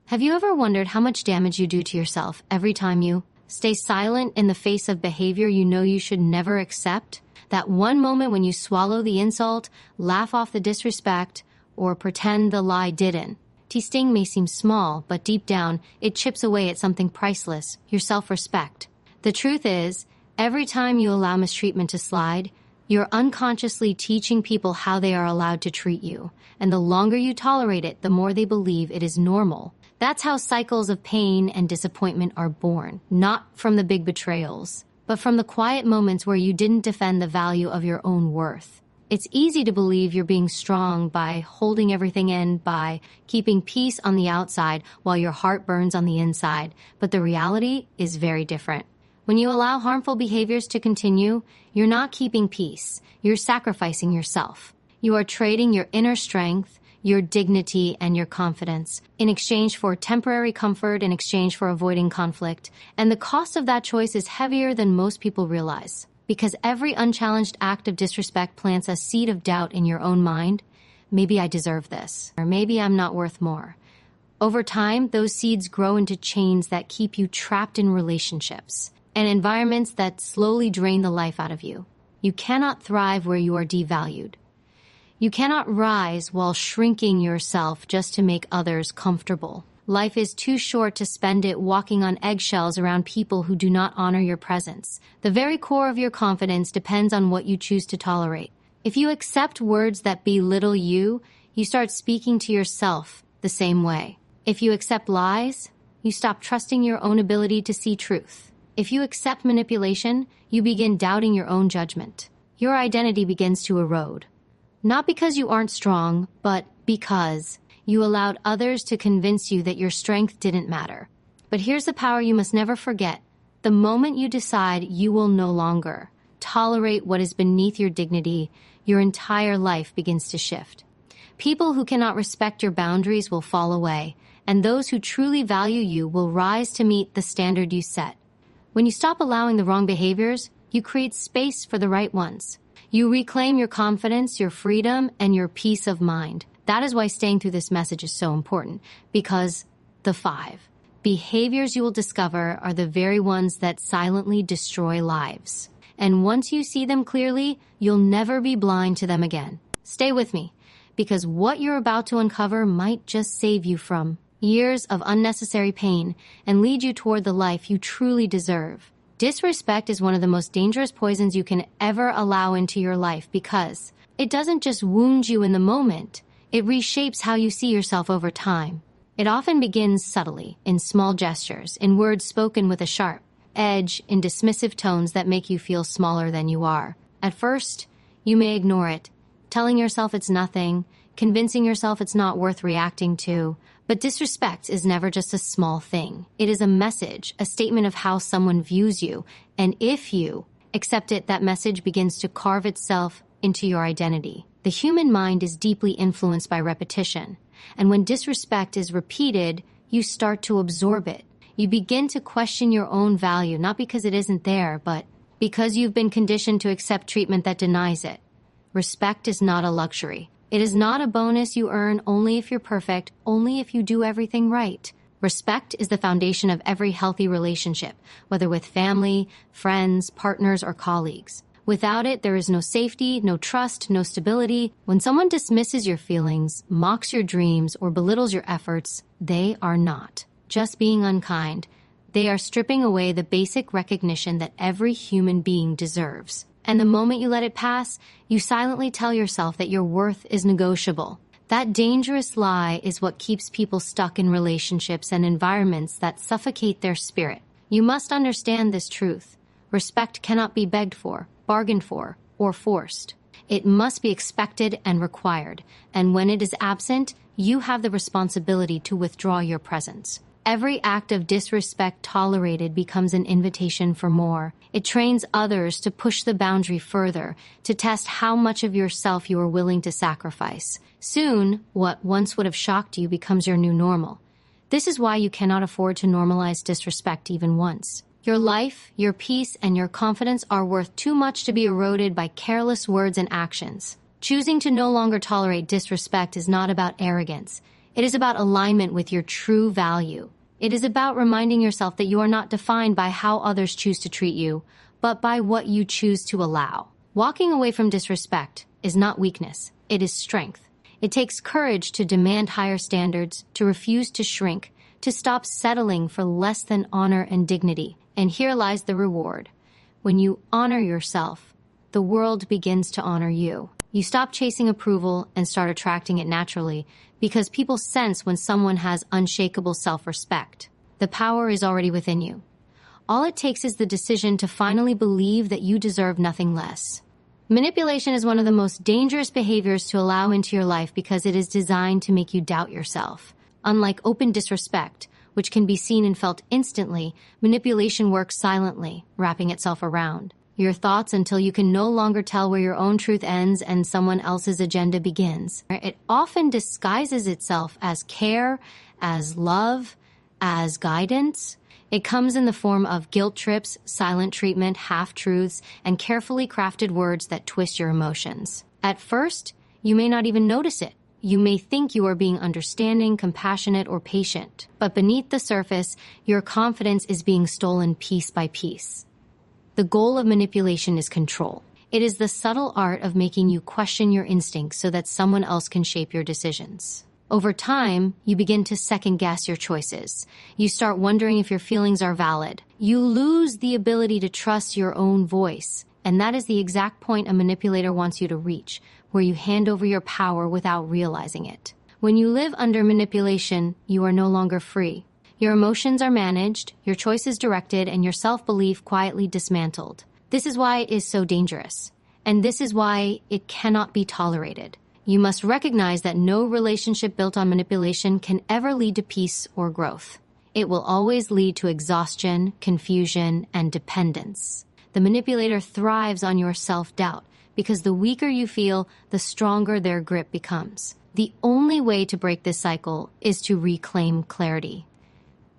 Have you ever wondered how much damage you do to yourself every time you stay silent in the face of behavior you know you should never accept? That one moment when you swallow the insult, laugh off the disrespect, or pretend the lie didn't. Sting may seem small, but deep down, it chips away at something priceless, your self-respect. The truth is, every time you allow mistreatment to slide, you're unconsciously teaching people how they are allowed to treat you. And the longer you tolerate it, the more they believe it is normal. That's how cycles of pain and disappointment are born, not from the big betrayals, but from the quiet moments where you didn't defend the value of your own worth. It's easy to believe you're being strong by holding everything in, by keeping peace on the outside while your heart burns on the inside, but the reality is very different. When you allow harmful behaviors to continue, you're not keeping peace, you're sacrificing yourself. You are trading your inner strength, your dignity, and your confidence in exchange for temporary comfort, in exchange for avoiding conflict. And the cost of that choice is heavier than most people realize. Because every unchallenged act of disrespect plants a seed of doubt in your own mind. Maybe I deserve this, or maybe I'm not worth more. Over time, those seeds grow into chains that keep you trapped in relationships and environments that slowly drain the life out of you. You cannot thrive where you are devalued. You cannot rise while shrinking yourself just to make others comfortable. Life is too short to spend it walking on eggshells around people who do not honor your presence. The very core of your confidence depends on what you choose to tolerate. If you accept words that belittle you, you start speaking to yourself the same way. If you accept lies, you stop trusting your own ability to see truth. If you accept manipulation, you begin doubting your own judgment. Your identity begins to erode. Not because you aren't strong, but because you allowed others to convince you that your strength didn't matter. But here's the power you must never forget. The moment you decide you will no longer tolerate what is beneath your dignity, your entire life begins to shift. People who cannot respect your boundaries will fall away, and those who truly value you will rise to meet the standard you set. When you stop allowing the wrong behaviors, you create space for the right ones. You reclaim your confidence, your freedom, and your peace of mind. That is why staying through this message is so important, because the 5 behaviors you will discover are the very ones that silently destroy lives. And once you see them clearly, you'll never be blind to them again. Stay with me, because what you're about to uncover might just save you from years of unnecessary pain and lead you toward the life you truly deserve. Disrespect is one of the most dangerous poisons you can ever allow into your life because it doesn't just wound you in the moment. It reshapes how you see yourself over time. It often begins subtly, in small gestures, in words spoken with a sharp edge, in dismissive tones that make you feel smaller than you are. At first, you may ignore it, telling yourself it's nothing, convincing yourself it's not worth reacting to. But disrespect is never just a small thing. It is a message, a statement of how someone views you. And if you accept it, that message begins to carve itself into your identity. The human mind is deeply influenced by repetition. And when disrespect is repeated, you start to absorb it. You begin to question your own value, not because it isn't there, but because you've been conditioned to accept treatment that denies it. Respect is not a luxury. It is not a bonus you earn only if you're perfect, only if you do everything right. Respect is the foundation of every healthy relationship, whether with family, friends, partners, or colleagues. Without it, there is no safety, no trust, no stability. When someone dismisses your feelings, mocks your dreams, or belittles your efforts, they are not just being unkind. They are stripping away the basic recognition that every human being deserves. And the moment you let it pass, you silently tell yourself that your worth is negotiable. That dangerous lie is what keeps people stuck in relationships and environments that suffocate their spirit. You must understand this truth. Respect cannot be begged for, bargained for, or forced. It must be expected and required. And when it is absent, you have the responsibility to withdraw your presence. Every act of disrespect tolerated becomes an invitation for more. It trains others to push the boundary further, to test how much of yourself you are willing to sacrifice. Soon, what once would have shocked you becomes your new normal. This is why you cannot afford to normalize disrespect even once. Your life, your peace, and your confidence are worth too much to be eroded by careless words and actions. Choosing to no longer tolerate disrespect is not about arrogance. It is about alignment with your true value. It is about reminding yourself that you are not defined by how others choose to treat you, but by what you choose to allow. Walking away from disrespect is not weakness, it is strength. It takes courage to demand higher standards, to refuse to shrink, to stop settling for less than honor and dignity. And here lies the reward. When you honor yourself, the world begins to honor you. You stop chasing approval and start attracting it naturally because people sense when someone has unshakable self-respect. The power is already within you. All it takes is the decision to finally believe that you deserve nothing less. Manipulation is one of the most dangerous behaviors to allow into your life because it is designed to make you doubt yourself. Unlike open disrespect, which can be seen and felt instantly, manipulation works silently, wrapping itself around your thoughts until you can no longer tell where your own truth ends and someone else's agenda begins. It often disguises itself as care, as love, as guidance. It comes in the form of guilt trips, silent treatment, half-truths, and carefully crafted words that twist your emotions. At first, you may not even notice it. You may think you are being understanding, compassionate, or patient. But beneath the surface, your confidence is being stolen piece by piece. The goal of manipulation is control. It is the subtle art of making you question your instincts so that someone else can shape your decisions. Over time, you begin to second-guess your choices. You start wondering if your feelings are valid. You lose the ability to trust your own voice. And that is the exact point a manipulator wants you to reach, where you hand over your power without realizing it. When you live under manipulation, you are no longer free. Your emotions are managed, your choices directed, and your self-belief quietly dismantled. This is why it is so dangerous. And this is why it cannot be tolerated. You must recognize that no relationship built on manipulation can ever lead to peace or growth. It will always lead to exhaustion, confusion, and dependence. The manipulator thrives on your self-doubt because the weaker you feel, the stronger their grip becomes. The only way to break this cycle is to reclaim clarity.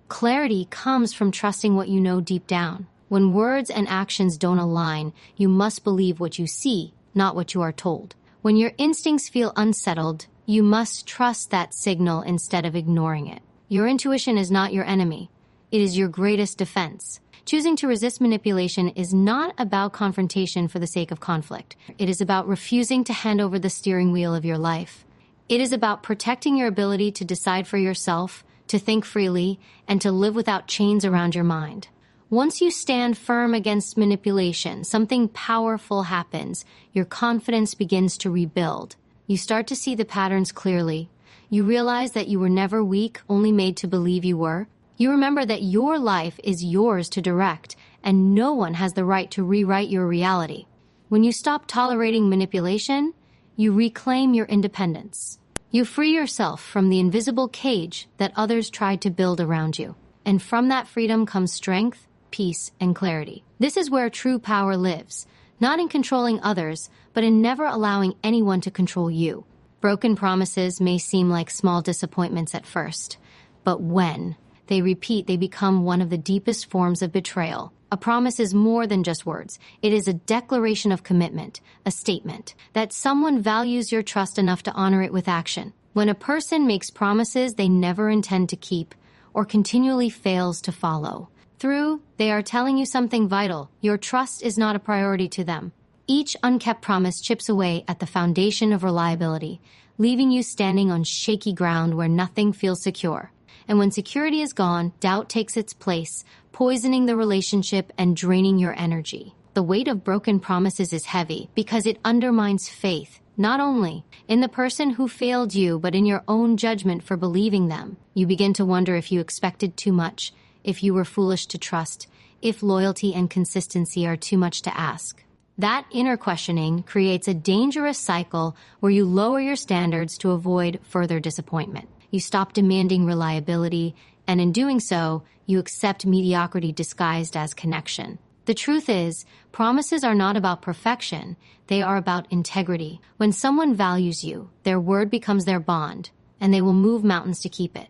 Clarity comes from trusting what you know deep down. When words and actions don't align, you must believe what you see, not what you are told. When your instincts feel unsettled, you must trust that signal instead of ignoring it. Your intuition is not your enemy. It is your greatest defense. Choosing to resist manipulation is not about confrontation for the sake of conflict. It is about refusing to hand over the steering wheel of your life. It is about protecting your ability to decide for yourself, to think freely, and to live without chains around your mind. Once you stand firm against manipulation, something powerful happens. Your confidence begins to rebuild. You start to see the patterns clearly. You realize that you were never weak, only made to believe you were. You remember that your life is yours to direct, and no one has the right to rewrite your reality. When you stop tolerating manipulation, you reclaim your independence. You free yourself from the invisible cage that others tried to build around you. And from that freedom comes strength, peace, and clarity. This is where true power lives, not in controlling others, but in never allowing anyone to control you. Broken promises may seem like small disappointments at first, but when they repeat, they become one of the deepest forms of betrayal. A promise is more than just words. It is a declaration of commitment, a statement that someone values your trust enough to honor it with action. When a person makes promises they never intend to keep or continually fails to follow through, they are telling you something vital. Your trust is not a priority to them. Each unkept promise chips away at the foundation of reliability, leaving you standing on shaky ground where nothing feels secure. And when security is gone, doubt takes its place, poisoning the relationship and draining your energy. The weight of broken promises is heavy because it undermines faith, not only in the person who failed you, but in your own judgment for believing them. You begin to wonder if you expected too much, if you were foolish to trust, if loyalty and consistency are too much to ask. That inner questioning creates a dangerous cycle where you lower your standards to avoid further disappointment. You stop demanding reliability, and in doing so, you accept mediocrity disguised as connection. The truth is, promises are not about perfection, they are about integrity. When someone values you, their word becomes their bond, and they will move mountains to keep it.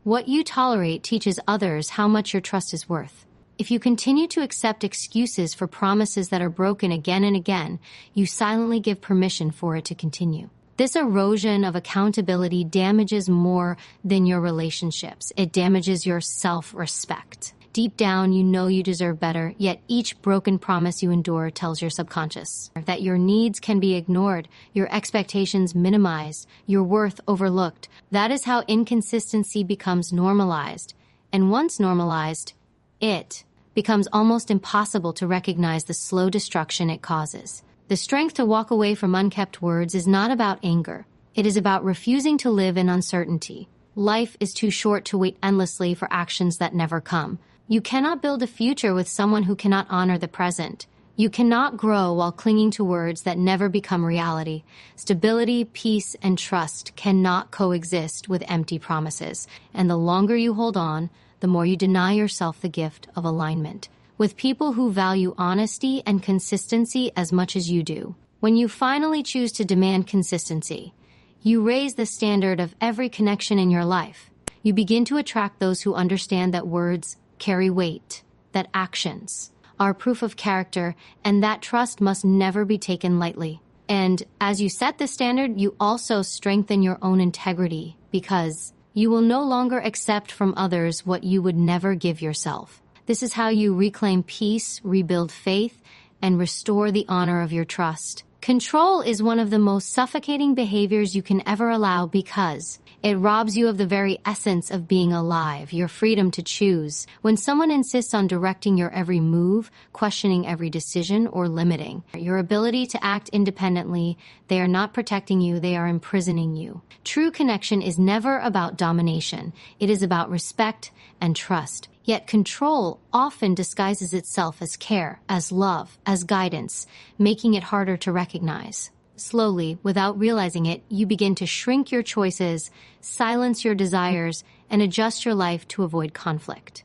What you tolerate teaches others how much your trust is worth. If you continue to accept excuses for promises that are broken again and again, you silently give permission for it to continue. This erosion of accountability damages more than your relationships. It damages your self-respect. Deep down, you know you deserve better, yet each broken promise you endure tells your subconscious that your needs can be ignored, your expectations minimized, your worth overlooked. That is how inconsistency becomes normalized. And once normalized, it becomes almost impossible to recognize the slow destruction it causes. The strength to walk away from unkept words is not about anger. It is about refusing to live in uncertainty. Life is too short to wait endlessly for actions that never come. You cannot build a future with someone who cannot honor the present. You cannot grow while clinging to words that never become reality. Stability, peace, and trust cannot coexist with empty promises. And the longer you hold on, the more you deny yourself the gift of alignment with people who value honesty and consistency as much as you do. When you finally choose to demand consistency, you raise the standard of every connection in your life. You begin to attract those who understand that words carry weight, that actions are proof of character, and that trust must never be taken lightly. And as you set the standard, you also strengthen your own integrity, because you will no longer accept from others what you would never give yourself. This is how you reclaim peace, rebuild faith, and restore the honor of your trust. Control is one of the most suffocating behaviors you can ever allow because it robs you of the very essence of being alive, your freedom to choose. When someone insists on directing your every move, questioning every decision, or limiting your ability to act independently, they are not protecting you, they are imprisoning you. True connection is never about domination. It is about respect and trust. Yet control often disguises itself as care, as love, as guidance, making it harder to recognize. Slowly, without realizing it, you begin to shrink your choices, silence your desires, and adjust your life to avoid conflict.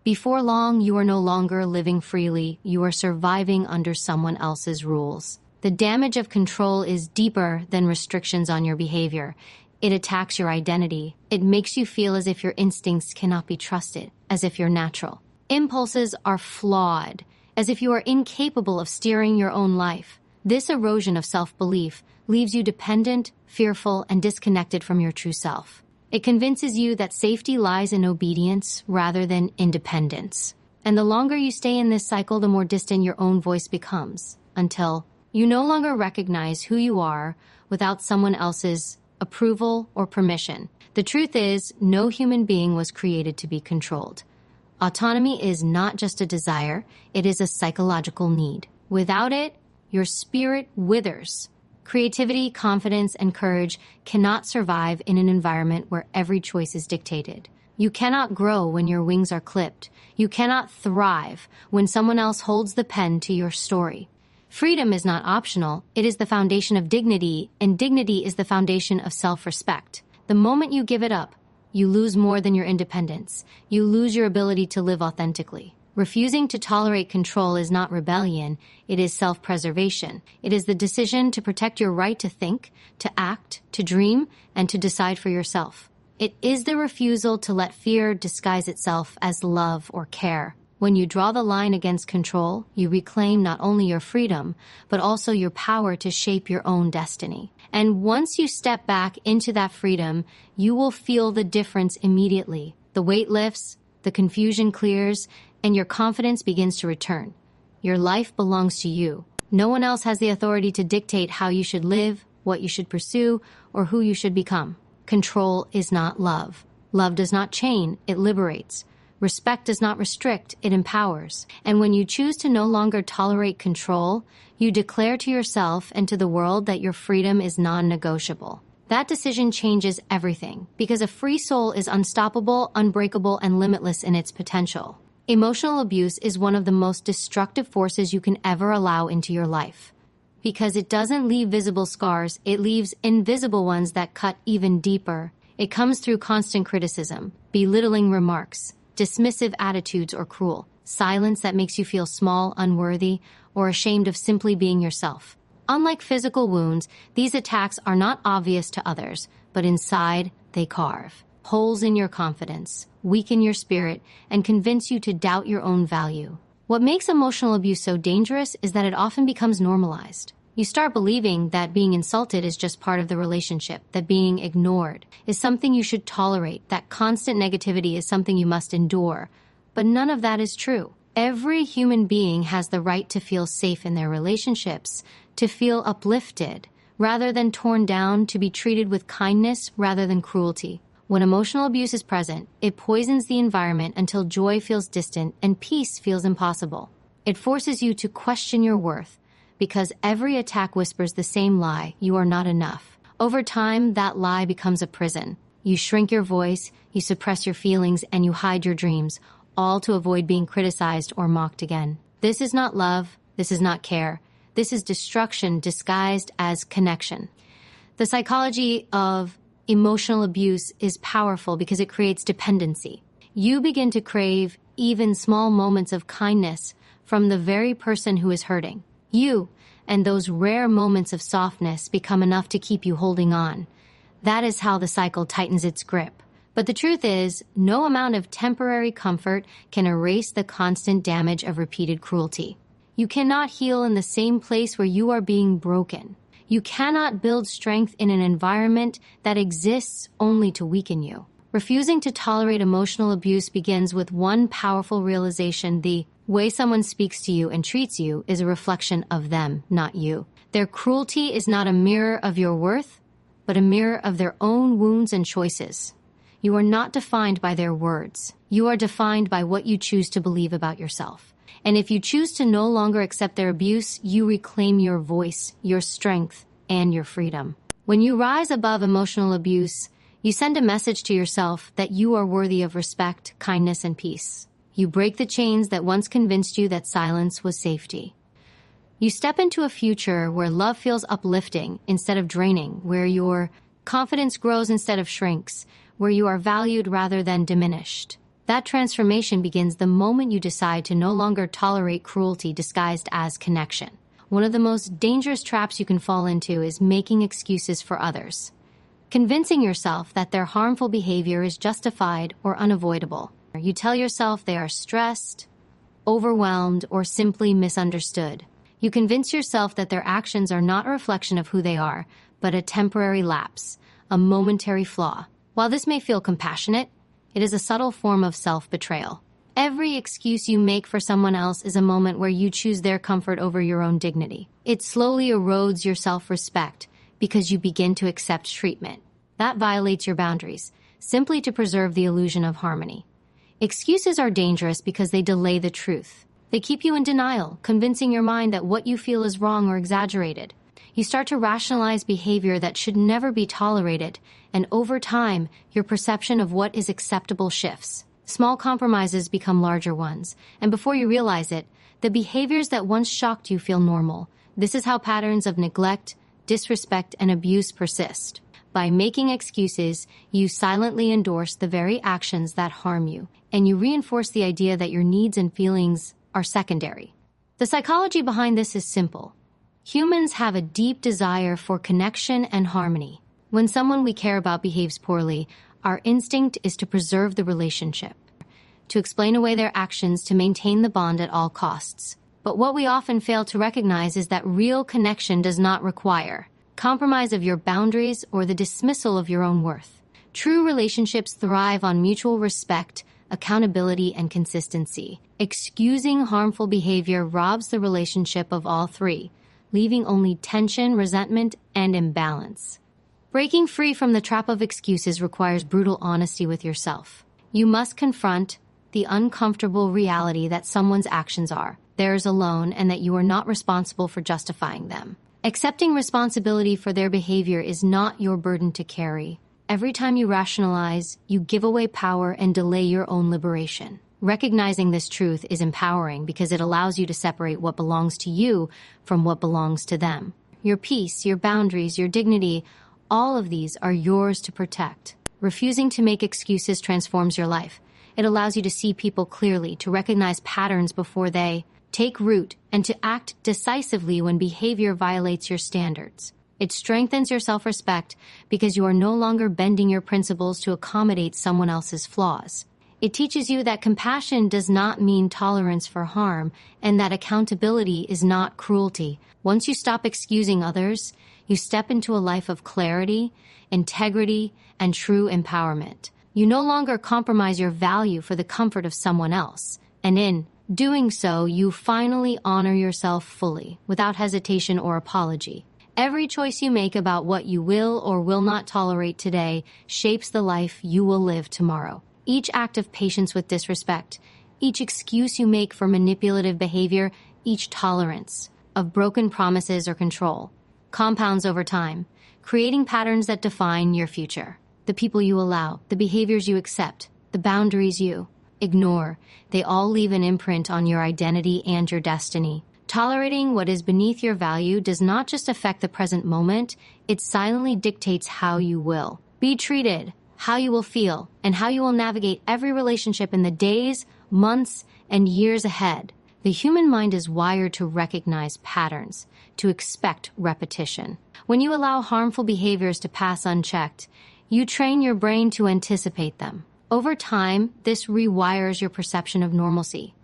Before long, you are no longer living freely, you are surviving under someone else's rules. The damage of control is deeper than restrictions on your behavior. It attacks your identity. It makes you feel as if your instincts cannot be trusted, as if you're natural. Impulses are flawed, as if you are incapable of steering your own life. This erosion of self-belief leaves you dependent, fearful, and disconnected from your true self. It convinces you that safety lies in obedience rather than independence. And the longer you stay in this cycle, the more distant your own voice becomes, until you no longer recognize who you are without someone else's approval or permission. The truth is, no human being was created to be controlled. Autonomy is not just a desire, it is a psychological need. Without it, your spirit withers. Creativity, confidence, and courage cannot survive in an environment where every choice is dictated. You cannot grow when your wings are clipped. You cannot thrive when someone else holds the pen to your story. Freedom is not optional, it is the foundation of dignity, and dignity is the foundation of self-respect. The moment you give it up, you lose more than your independence. You lose your ability to live authentically. Refusing to tolerate control is not rebellion, it is self-preservation. It is the decision to protect your right to think, to act, to dream, and to decide for yourself. It is the refusal to let fear disguise itself as love or care. When you draw the line against control, you reclaim not only your freedom, but also your power to shape your own destiny. And once you step back into that freedom, you will feel the difference immediately. The weight lifts, the confusion clears, and your confidence begins to return. Your life belongs to you. No one else has the authority to dictate how you should live, what you should pursue, or who you should become. Control is not love. Love does not chain, it liberates. Respect does not restrict, it empowers. And when you choose to no longer tolerate control, you declare to yourself and to the world that your freedom is non-negotiable. That decision changes everything, because a free soul is unstoppable, unbreakable, and limitless in its potential. Emotional abuse is one of the most destructive forces you can ever allow into your life. Because it doesn't leave visible scars, it leaves invisible ones that cut even deeper. It comes through constant criticism, belittling remarks, dismissive attitudes, or cruel silence that makes you feel small, unworthy, or ashamed of simply being yourself. Unlike physical wounds, these attacks are not obvious to others, but inside they carve holes in your confidence, weaken your spirit, and convince you to doubt your own value. What makes emotional abuse so dangerous is that it often becomes normalized. You start believing that being insulted is just part of the relationship, that being ignored is something you should tolerate, that constant negativity is something you must endure. But none of that is true. Every human being has the right to feel safe in their relationships, to feel uplifted, rather than torn down, to be treated with kindness rather than cruelty. When emotional abuse is present, it poisons the environment until joy feels distant and peace feels impossible. It forces you to question your worth, because every attack whispers the same lie: you are not enough. Over time, that lie becomes a prison. You shrink your voice, you suppress your feelings, and you hide your dreams, all to avoid being criticized or mocked again. This is not love. This is not care. This is destruction disguised as connection. The psychology of emotional abuse is powerful because it creates dependency. You begin to crave even small moments of kindness from the very person who is hurting. You and those rare moments of softness become enough to keep you holding on. That is how the cycle tightens its grip. But the truth is, no amount of temporary comfort can erase the constant damage of repeated cruelty. You cannot heal in the same place where you are being broken. You cannot build strength in an environment that exists only to weaken you. Refusing to tolerate emotional abuse begins with one powerful realization: the way someone speaks to you and treats you is a reflection of them, not you. Their cruelty is not a mirror of your worth, but a mirror of their own wounds and choices. You are not defined by their words. You are defined by what you choose to believe about yourself. And if you choose to no longer accept their abuse, you reclaim your voice, your strength, and your freedom. When you rise above emotional abuse, you send a message to yourself that you are worthy of respect, kindness, and peace. You break the chains that once convinced you that silence was safety. You step into a future where love feels uplifting instead of draining, where your confidence grows instead of shrinks, where you are valued rather than diminished. That transformation begins the moment you decide to no longer tolerate cruelty disguised as connection. One of the most dangerous traps you can fall into is making excuses for others, convincing yourself that their harmful behavior is justified or unavoidable. You tell yourself they are stressed, overwhelmed, or simply misunderstood. You convince yourself that their actions are not a reflection of who they are, but a temporary lapse, a momentary flaw. While this may feel compassionate, it is a subtle form of self-betrayal. Every excuse you make for someone else is a moment where you choose their comfort over your own dignity. It slowly erodes your self-respect because you begin to accept treatment that violates your boundaries, simply to preserve the illusion of harmony. Excuses are dangerous because they delay the truth. They keep you in denial, convincing your mind that what you feel is wrong or exaggerated. You start to rationalize behavior that should never be tolerated, and over time, your perception of what is acceptable shifts. Small compromises become larger ones, and before you realize it, the behaviors that once shocked you feel normal. This is how patterns of neglect, disrespect, and abuse persist. By making excuses, you silently endorse the very actions that harm you, and you reinforce the idea that your needs and feelings are secondary. The psychology behind this is simple. Humans have a deep desire for connection and harmony. When someone we care about behaves poorly, our instinct is to preserve the relationship, to explain away their actions, to maintain the bond at all costs. But what we often fail to recognize is that real connection does not require compromise of your boundaries or the dismissal of your own worth. True relationships thrive on mutual respect, accountability, and consistency. Excusing harmful behavior robs the relationship of all three, leaving only tension, resentment, and imbalance. Breaking free from the trap of excuses requires brutal honesty with yourself. You must confront the uncomfortable reality that someone's actions are theirs alone and that you are not responsible for justifying them. Accepting responsibility for their behavior is not your burden to carry. Every time you rationalize, you give away power and delay your own liberation. Recognizing this truth is empowering because it allows you to separate what belongs to you from what belongs to them. Your peace, your boundaries, your dignity, all of these are yours to protect. Refusing to make excuses transforms your life. It allows you to see people clearly, to recognize patterns before they take root, and to act decisively when behavior violates your standards. It strengthens your self-respect because you are no longer bending your principles to accommodate someone else's flaws. It teaches you that compassion does not mean tolerance for harm, and that accountability is not cruelty. Once you stop excusing others, you step into a life of clarity, integrity, and true empowerment. You no longer compromise your value for the comfort of someone else, and in doing so, you finally honor yourself fully, without hesitation or apology. Every choice you make about what you will or will not tolerate today shapes the life you will live tomorrow. Each act of patience with disrespect, each excuse you make for manipulative behavior, each tolerance of broken promises or control, compounds over time, creating patterns that define your future. The people you allow, the behaviors you accept, the boundaries you ignore, they all leave an imprint on your identity and your destiny. Tolerating what is beneath your value does not just affect the present moment, it silently dictates how you will be treated, how you will feel, and how you will navigate every relationship in the days, months, and years ahead. The human mind is wired to recognize patterns, to expect repetition. When you allow harmful behaviors to pass unchecked, you train your brain to anticipate them. Over time, this rewires your perception of normalcy.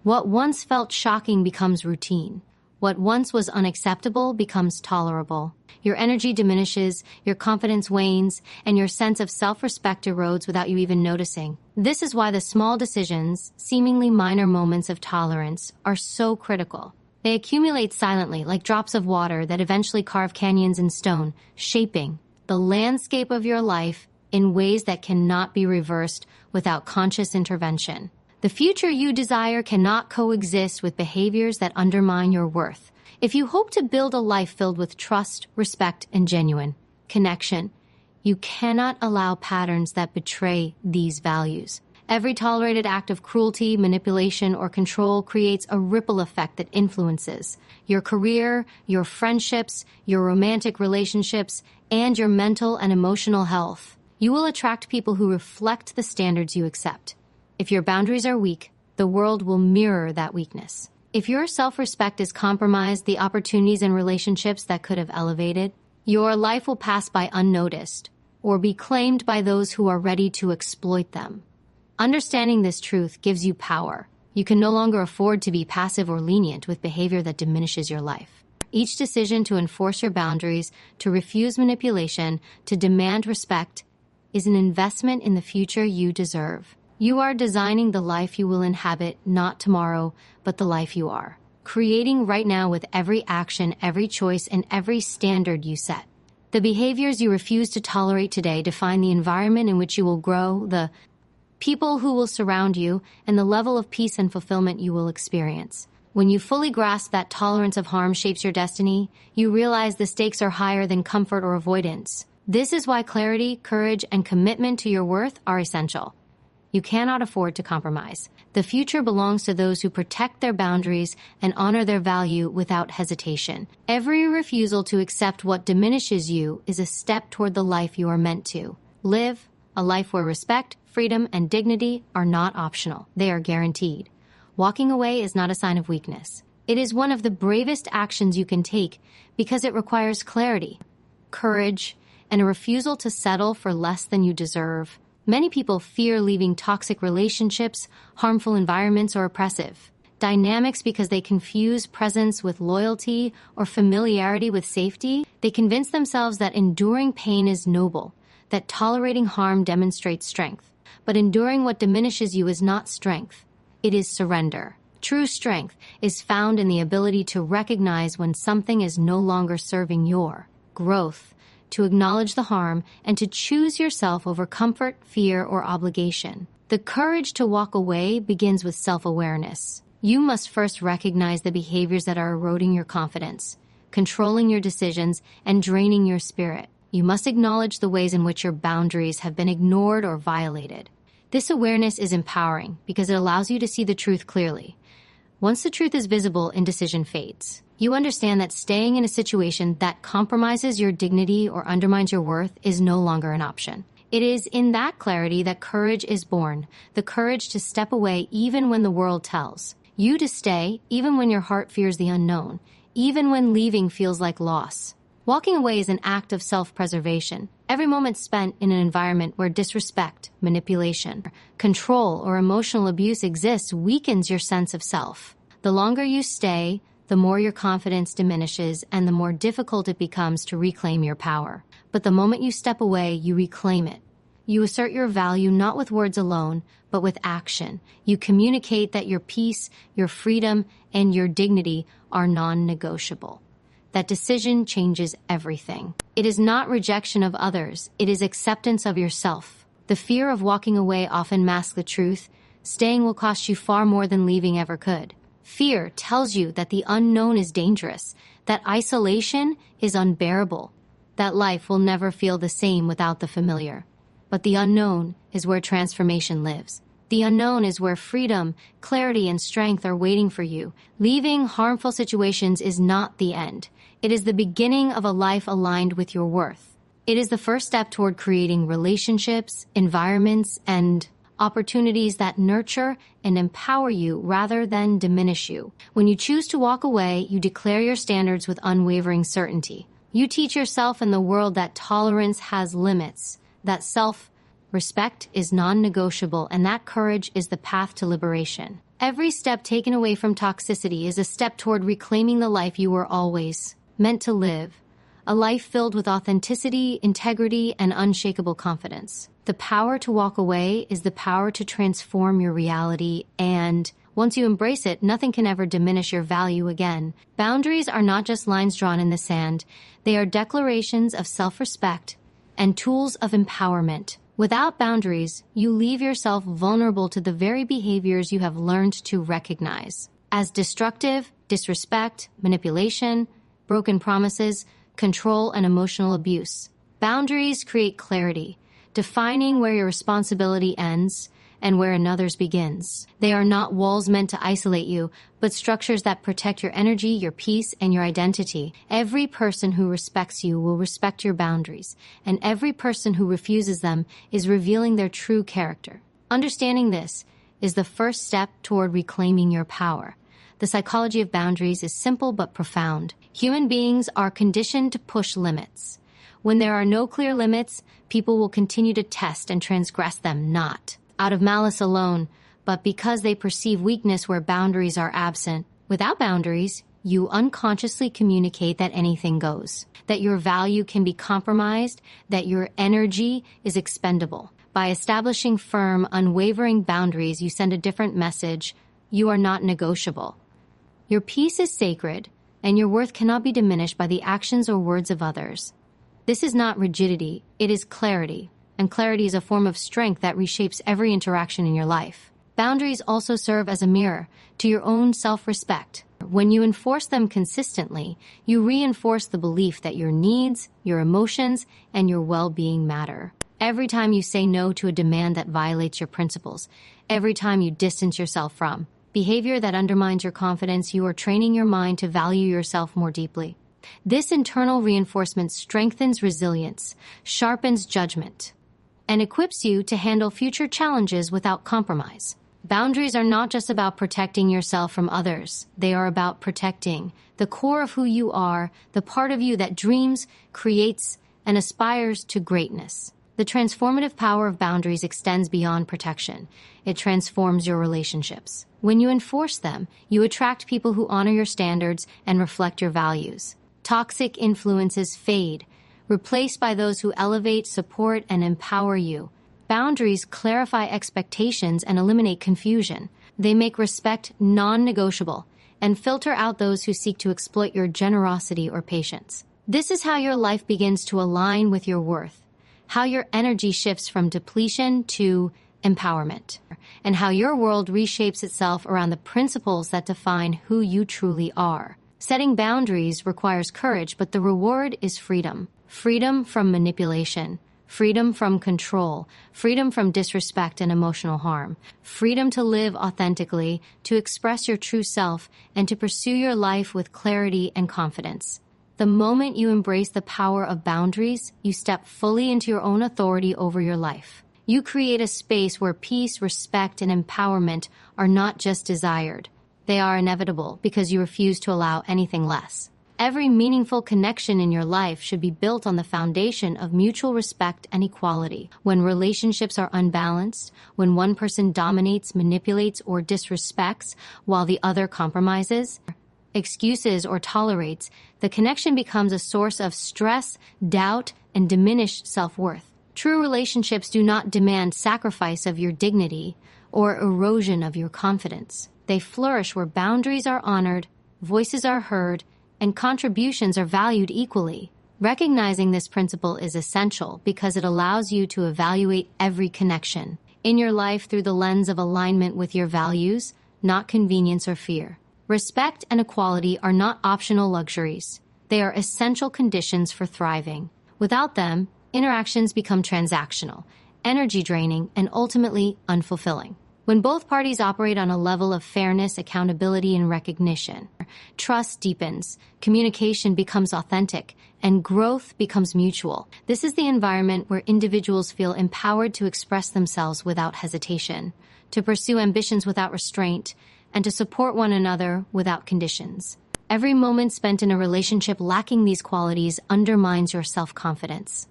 What once felt shocking becomes routine. What once was unacceptable becomes tolerable. Your energy diminishes, your confidence wanes, and your sense of self-respect erodes without you even noticing. This is why the small decisions, seemingly minor moments of tolerance, are so critical. They accumulate silently like drops of water that eventually carve canyons in stone, shaping the landscape of your life in ways that cannot be reversed without conscious intervention. The future you desire cannot coexist with behaviors that undermine your worth. If you hope to build a life filled with trust, respect, and genuine connection, you cannot allow patterns that betray these values. Every tolerated act of cruelty, manipulation, or control creates a ripple effect that influences your career, your friendships, your romantic relationships, and your mental and emotional health. You will attract people who reflect the standards you accept. If your boundaries are weak, the world will mirror that weakness. If your self-respect is compromised, the opportunities and relationships that could have elevated, your life will pass by unnoticed or be claimed by those who are ready to exploit them. Understanding this truth gives you power. You can no longer afford to be passive or lenient with behavior that diminishes your life. Each decision to enforce your boundaries, to refuse manipulation, to demand respect, is an investment in the future you deserve. You are designing the life you will inhabit, not tomorrow, but the life you are creating right now with every action, every choice, and every standard you set. The behaviors you refuse to tolerate today define the environment in which you will grow, the people who will surround you, and the level of peace and fulfillment you will experience. When you fully grasp that tolerance of harm shapes your destiny, you realize the stakes are higher than comfort or avoidance. This is why clarity, courage, and commitment to your worth are essential. You cannot afford to compromise. The future belongs to those who protect their boundaries and honor their value without hesitation. Every refusal to accept what diminishes you is a step toward the life you are meant to live, a life where respect, freedom, and dignity are not optional. They are guaranteed. Walking away is not a sign of weakness. It is one of the bravest actions you can take because it requires clarity, courage, and a refusal to settle for less than you deserve. Many people fear leaving toxic relationships, harmful environments, or oppressive dynamics because they confuse presence with loyalty or familiarity with safety. They convince themselves that enduring pain is noble, that tolerating harm demonstrates strength. But enduring what diminishes you is not strength. It is surrender. True strength is found in the ability to recognize when something is no longer serving your growth, to acknowledge the harm, and to choose yourself over comfort, fear, or obligation. The courage to walk away begins with self-awareness. You must first recognize the behaviors that are eroding your confidence, controlling your decisions, and draining your spirit. You must acknowledge the ways in which your boundaries have been ignored or violated. This awareness is empowering because it allows you to see the truth clearly. Once the truth is visible, indecision fades. You understand that staying in a situation that compromises your dignity or undermines your worth is no longer an option. It is in that clarity that courage is born, the courage to step away even when the world tells you to stay, even when your heart fears the unknown, even when leaving feels like loss. Walking away is an act of self-preservation. Every moment spent in an environment where disrespect, manipulation, control, or emotional abuse exists weakens your sense of self. The longer you stay, the more your confidence diminishes and the more difficult it becomes to reclaim your power. But the moment you step away, you reclaim it. You assert your value not with words alone, but with action. You communicate that your peace, your freedom, and your dignity are non-negotiable. That decision changes everything. It is not rejection of others, it is acceptance of yourself. The fear of walking away often masks the truth. Staying will cost you far more than leaving ever could. Fear tells you that the unknown is dangerous, that isolation is unbearable, that life will never feel the same without the familiar. But the unknown is where transformation lives. The unknown is where freedom, clarity, and strength are waiting for you. Leaving harmful situations is not the end. It is the beginning of a life aligned with your worth. It is the first step toward creating relationships, environments, and opportunities that nurture and empower you rather than diminish you. When you choose to walk away, you declare your standards with unwavering certainty. You teach yourself and the world that tolerance has limits, that self-respect is non-negotiable, and that courage is the path to liberation. Every step taken away from toxicity is a step toward reclaiming the life you were always meant to live, a life filled with authenticity, integrity, and unshakable confidence. The power to walk away is the power to transform your reality, and once you embrace it, nothing can ever diminish your value again. Boundaries are not just lines drawn in the sand. They are declarations of self-respect and tools of empowerment. Without boundaries, you leave yourself vulnerable to the very behaviors you have learned to recognize as destructive, disrespect, manipulation, broken promises, control, and emotional abuse. Boundaries create clarity, defining where your responsibility ends and where another's begins. They are not walls meant to isolate you, but structures that protect your energy, your peace, and your identity. Every person who respects you will respect your boundaries, and every person who refuses them is revealing their true character. Understanding this is the first step toward reclaiming your power. The psychology of boundaries is simple but profound. Human beings are conditioned to push limits. When there are no clear limits, people will continue to test and transgress them, not out of malice alone, but because they perceive weakness where boundaries are absent. Without boundaries, you unconsciously communicate that anything goes, that your value can be compromised, that your energy is expendable. By establishing firm, unwavering boundaries, you send a different message. You are not negotiable. Your peace is sacred, and your worth cannot be diminished by the actions or words of others. This is not rigidity, it is clarity, and clarity is a form of strength that reshapes every interaction in your life. Boundaries also serve as a mirror to your own self-respect. When you enforce them consistently, you reinforce the belief that your needs, your emotions, and your well-being matter. Every time you say no to a demand that violates your principles, every time you distance yourself from behavior that undermines your confidence, you are training your mind to value yourself more deeply. This internal reinforcement strengthens resilience, sharpens judgment, and equips you to handle future challenges without compromise. Boundaries are not just about protecting yourself from others. They are about protecting the core of who you are, the part of you that dreams, creates, and aspires to greatness. The transformative power of boundaries extends beyond protection. It transforms your relationships. When you enforce them, you attract people who honor your standards and reflect your values. Toxic influences fade, replaced by those who elevate, support, and empower you. Boundaries clarify expectations and eliminate confusion. They make respect non-negotiable and filter out those who seek to exploit your generosity or patience. This is how your life begins to align with your worth, how your energy shifts from depletion to empowerment, and how your world reshapes itself around the principles that define who you truly are. Setting boundaries requires courage, but the reward is freedom. Freedom from manipulation, freedom from control, freedom from disrespect and emotional harm, freedom to live authentically, to express your true self, and to pursue your life with clarity and confidence. The moment you embrace the power of boundaries, you step fully into your own authority over your life. You create a space where peace, respect, and empowerment are not just desired. They are inevitable because you refuse to allow anything less. Every meaningful connection in your life should be built on the foundation of mutual respect and equality. When relationships are unbalanced, when one person dominates, manipulates, or disrespects while the other compromises, excuses, or tolerates, the connection becomes a source of stress, doubt, and diminished self-worth. True relationships do not demand sacrifice of your dignity or erosion of your confidence. They flourish where boundaries are honored, voices are heard, and contributions are valued equally. Recognizing this principle is essential because it allows you to evaluate every connection in your life through the lens of alignment with your values, not convenience or fear. Respect and equality are not optional luxuries. They are essential conditions for thriving. Without them, interactions become transactional, energy draining, and ultimately unfulfilling. When both parties operate on a level of fairness, accountability, and recognition, trust deepens, communication becomes authentic, and growth becomes mutual. This is the environment where individuals feel empowered to express themselves without hesitation, to pursue ambitions without restraint, and to support one another without conditions. Every moment spent in a relationship lacking these qualities undermines your self-confidence,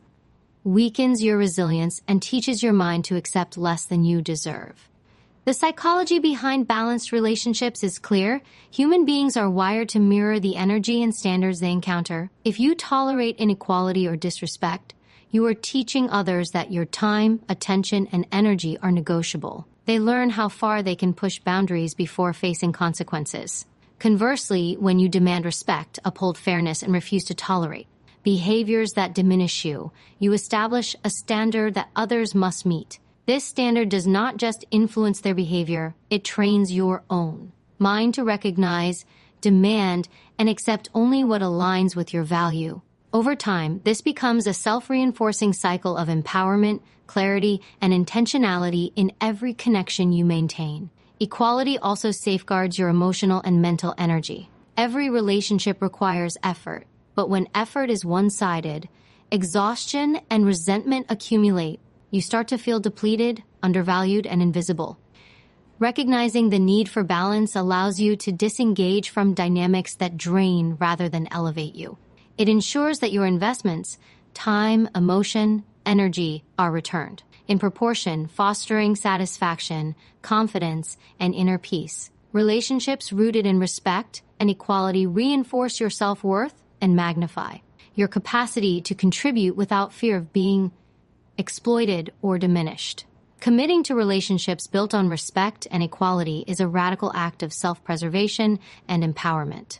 weakens your resilience, and teaches your mind to accept less than you deserve. The psychology behind balanced relationships is clear. Human beings are wired to mirror the energy and standards they encounter. If you tolerate inequality or disrespect, you are teaching others that your time, attention, and energy are negotiable. They learn how far they can push boundaries before facing consequences. Conversely, when you demand respect, uphold fairness, and refuse to tolerate behaviors that diminish you, you establish a standard that others must meet. This standard does not just influence their behavior, it trains your own mind to recognize, demand, and accept only what aligns with your value. Over time, this becomes a self-reinforcing cycle of empowerment, clarity, and intentionality in every connection you maintain. Equality also safeguards your emotional and mental energy. Every relationship requires effort, but when effort is one-sided, exhaustion and resentment accumulate. You start to feel depleted, undervalued, and invisible. Recognizing the need for balance allows you to disengage from dynamics that drain rather than elevate you. It ensures that your investments, time, emotion, energy, are returned in proportion, fostering satisfaction, confidence, and inner peace. Relationships rooted in respect and equality reinforce your self-worth and magnify your capacity to contribute without fear of being exploited or diminished. Committing to relationships built on respect and equality is a radical act of self-preservation and empowerment.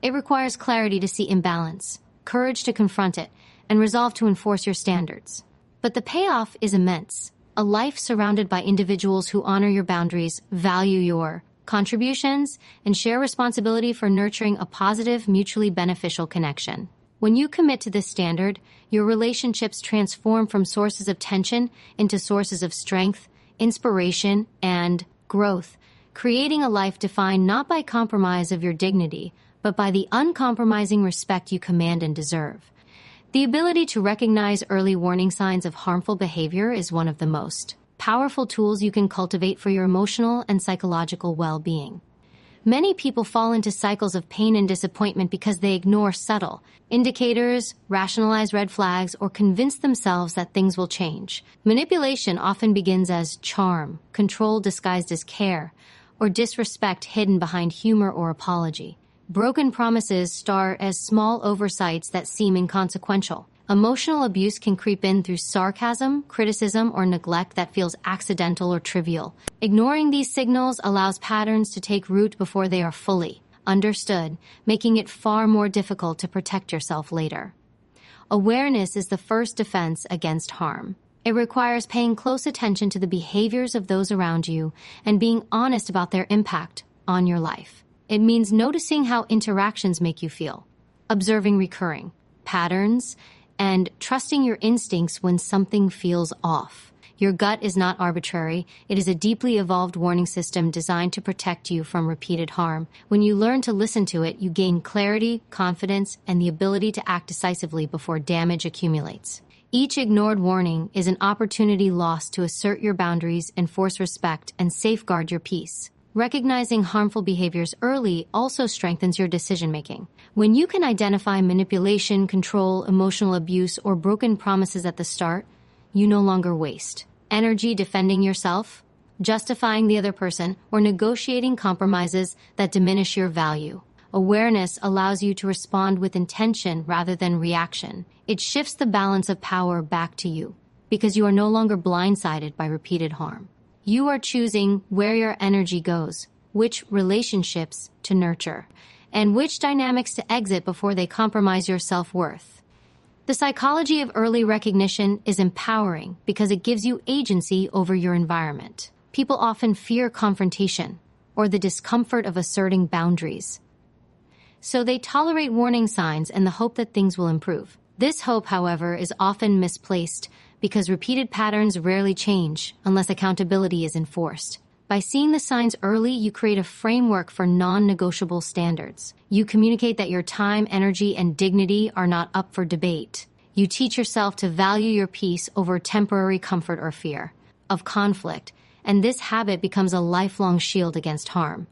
It requires clarity to see imbalance, courage to confront it, and resolve to enforce your standards. But the payoff is immense. A life surrounded by individuals who honor your boundaries, value your contributions, and share responsibility for nurturing a positive, mutually beneficial connection. When you commit to this standard, your relationships transform from sources of tension into sources of strength, inspiration, and growth, creating a life defined not by compromise of your dignity, but by the uncompromising respect you command and deserve. The ability to recognize early warning signs of harmful behavior is one of the most powerful tools you can cultivate for your emotional and psychological well-being. Many people fall into cycles of pain and disappointment because they ignore subtle indicators, rationalize red flags, or convince themselves that things will change. Manipulation often begins as charm, control disguised as care, or disrespect hidden behind humor or apology. Broken promises start as small oversights that seem inconsequential. Emotional abuse can creep in through sarcasm, criticism, or neglect that feels accidental or trivial. Ignoring these signals allows patterns to take root before they are fully understood, making it far more difficult to protect yourself later. Awareness is the first defense against harm. It requires paying close attention to the behaviors of those around you and being honest about their impact on your life. It means noticing how interactions make you feel, observing recurring patterns, and trusting your instincts when something feels off. Your gut is not arbitrary. It is a deeply evolved warning system designed to protect you from repeated harm. When you learn to listen to it, you gain clarity, confidence, and the ability to act decisively before damage accumulates. Each ignored warning is an opportunity lost to assert your boundaries, enforce respect, and safeguard your peace. Recognizing harmful behaviors early also strengthens your decision-making. When you can identify manipulation, control, emotional abuse, or broken promises at the start, you no longer waste energy defending yourself, justifying the other person, or negotiating compromises that diminish your value. Awareness allows you to respond with intention rather than reaction. It shifts the balance of power back to you, because you are no longer blindsided by repeated harm. You are choosing where your energy goes, which relationships to nurture, and which dynamics to exit before they compromise your self-worth. The psychology of early recognition is empowering because it gives you agency over your environment. People often fear confrontation or the discomfort of asserting boundaries, so they tolerate warning signs in the hope that things will improve. This hope, however, is often misplaced because repeated patterns rarely change unless accountability is enforced. By seeing the signs early, you create a framework for non-negotiable standards. You communicate that your time, energy, and dignity are not up for debate. You teach yourself to value your peace over temporary comfort or fear of conflict, and this habit becomes a lifelong shield against harm.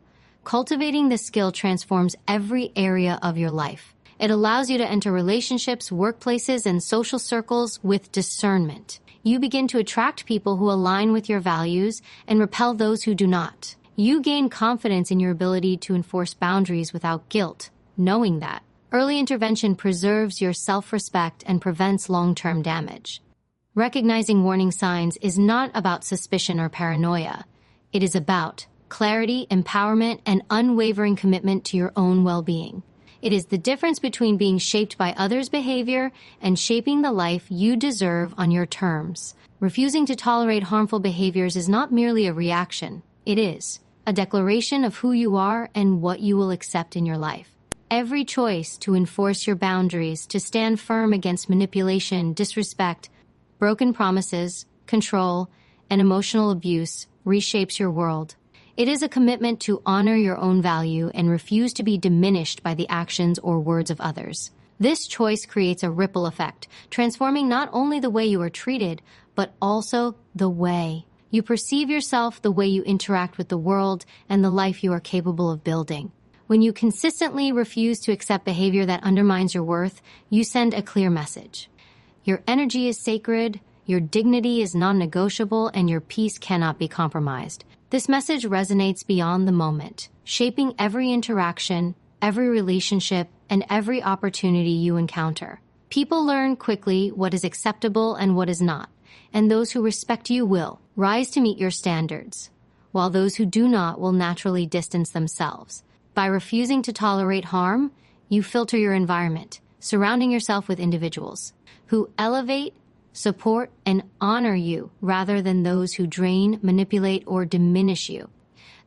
Cultivating this skill transforms every area of your life. It allows you to enter relationships, workplaces, and social circles with discernment. You begin to attract people who align with your values and repel those who do not. You gain confidence in your ability to enforce boundaries without guilt, knowing that early intervention preserves your self-respect and prevents long-term damage. Recognizing warning signs is not about suspicion or paranoia. It is about clarity, empowerment, and unwavering commitment to your own well-being. It is the difference between being shaped by others' behavior and shaping the life you deserve on your terms. Refusing to tolerate harmful behaviors is not merely a reaction. It is a declaration of who you are and what you will accept in your life. Every choice to enforce your boundaries, to stand firm against manipulation, disrespect, broken promises, control, and emotional abuse reshapes your world. It is a commitment to honor your own value and refuse to be diminished by the actions or words of others. This choice creates a ripple effect, transforming not only the way you are treated, but also the way you perceive yourself, the way you interact with the world, and the life you are capable of building. When you consistently refuse to accept behavior that undermines your worth, you send a clear message. Your energy is sacred, your dignity is non-negotiable, and your peace cannot be compromised. This message resonates beyond the moment, shaping every interaction, every relationship, and every opportunity you encounter. People learn quickly what is acceptable and what is not, and those who respect you will rise to meet your standards, while those who do not will naturally distance themselves. By refusing to tolerate harm, you filter your environment, surrounding yourself with individuals who elevate, support, and honor you rather than those who drain, manipulate, or diminish you.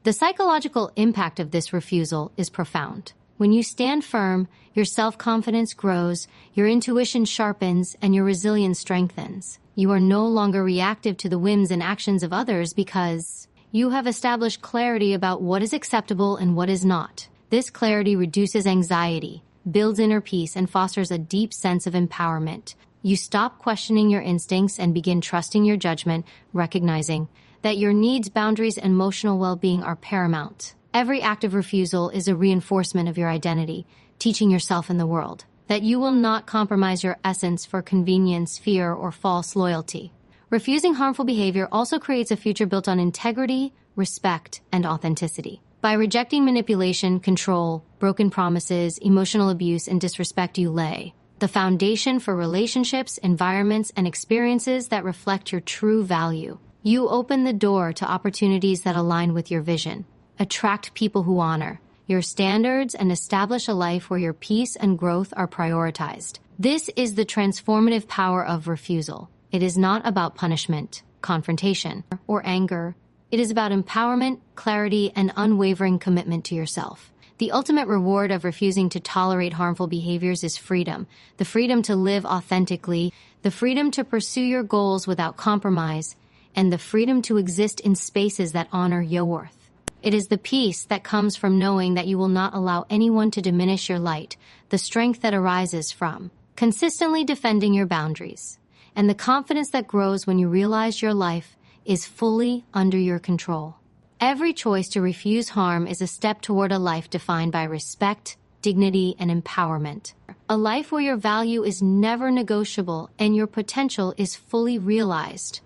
The psychological impact of this refusal is profound. When you stand firm, your self-confidence grows, your intuition sharpens, and your resilience strengthens. You are no longer reactive to the whims and actions of others because you have established clarity about what is acceptable and what is not. This clarity reduces anxiety, builds inner peace, and fosters a deep sense of empowerment. You stop questioning your instincts and begin trusting your judgment, recognizing that your needs, boundaries, and emotional well-being are paramount. Every act of refusal is a reinforcement of your identity, teaching yourself and the world that you will not compromise your essence for convenience, fear, or false loyalty. Refusing harmful behavior also creates a future built on integrity, respect, and authenticity. By rejecting manipulation, control, broken promises, emotional abuse, and disrespect, you lay the foundation for relationships, environments, and experiences that reflect your true value. You open the door to opportunities that align with your vision, attract people who honor your standards, and establish a life where your peace and growth are prioritized. This is the transformative power of refusal. It is not about punishment, confrontation, or anger. It is about empowerment, clarity, and unwavering commitment to yourself. The ultimate reward of refusing to tolerate harmful behaviors is freedom. The freedom to live authentically, the freedom to pursue your goals without compromise, and the freedom to exist in spaces that honor your worth. It is the peace that comes from knowing that you will not allow anyone to diminish your light, the strength that arises from consistently defending your boundaries, and the confidence that grows when you realize your life is fully under your control. Every choice to refuse harm is a step toward a life defined by respect, dignity, and empowerment. A life where your value is never negotiable and your potential is fully realized.